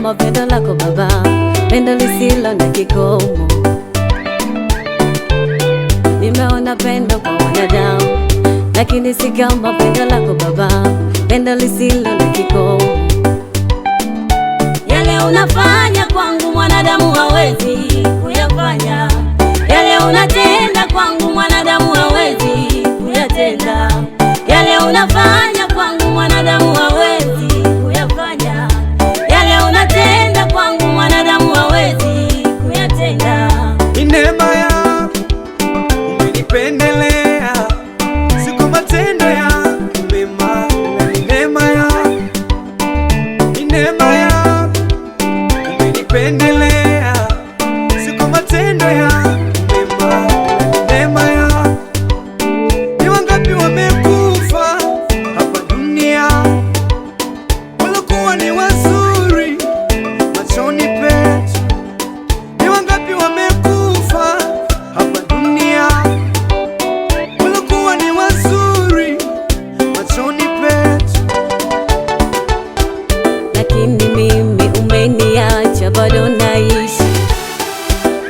kama pendo lako Baba, pendo lisilo na kikomo. Nimeona pendo kwa wanadamu, lakini si kama pendo lako Baba, pendo lisilo na kikomo. Yale unafanya kwangu mwanadamu hawezi kuyafanya, yale unatenda kwangu mwanadamu hawezi kuyatenda, yale unafanya kwangu mwanadamu hawezi kuyafanya, yale unatenda kwangu mwanadamu hawezi kuyatenda. Ni neema yako umenipendelea, si kwa matendo yangu mema. Ni neema yako, ni neema yako umenipendelea, si kwa matendo yangu mema. Ni neema yako. Ni wangapi wamekufa hapa dunia walikuwa ni wazuri machoni petu? Ni wangapi wamekufa hapa dunia walikuwa ni wazuri machoni petu? Lakini mimi umeniacha bado naishi,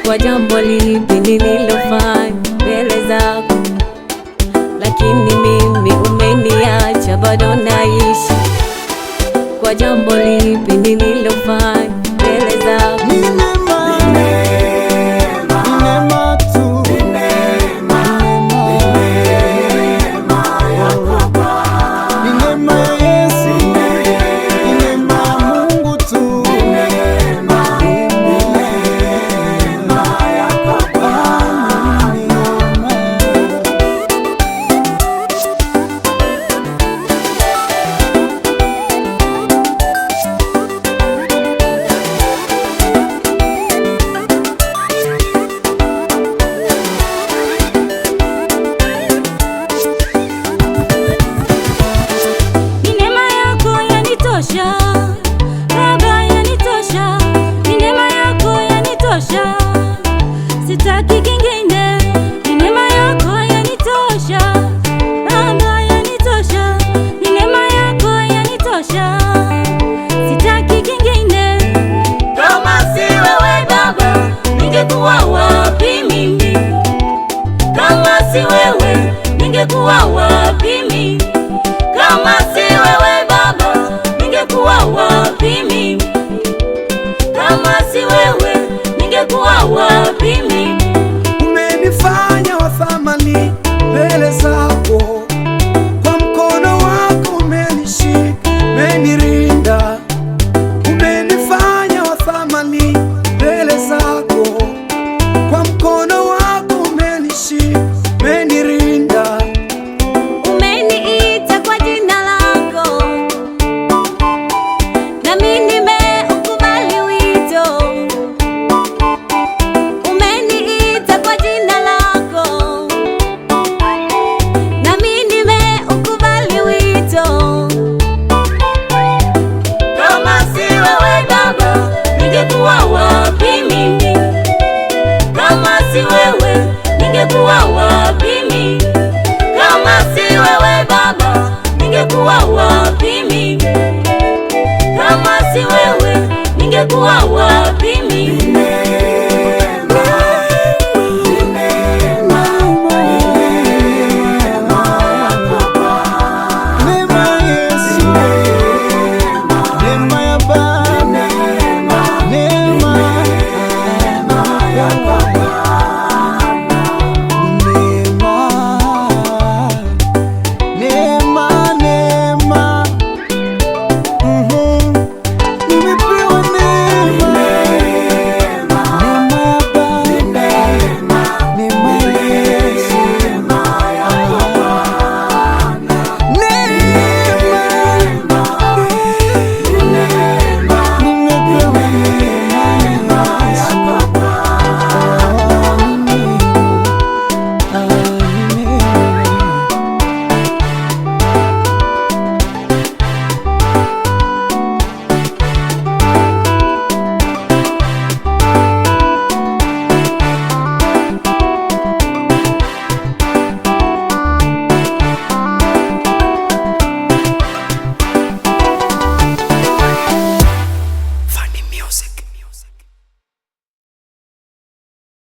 kwa jambo lipi nililofanya mbele zako? Lakini mimi umeniacha bado naishi, kwa jambo lipi nililofanya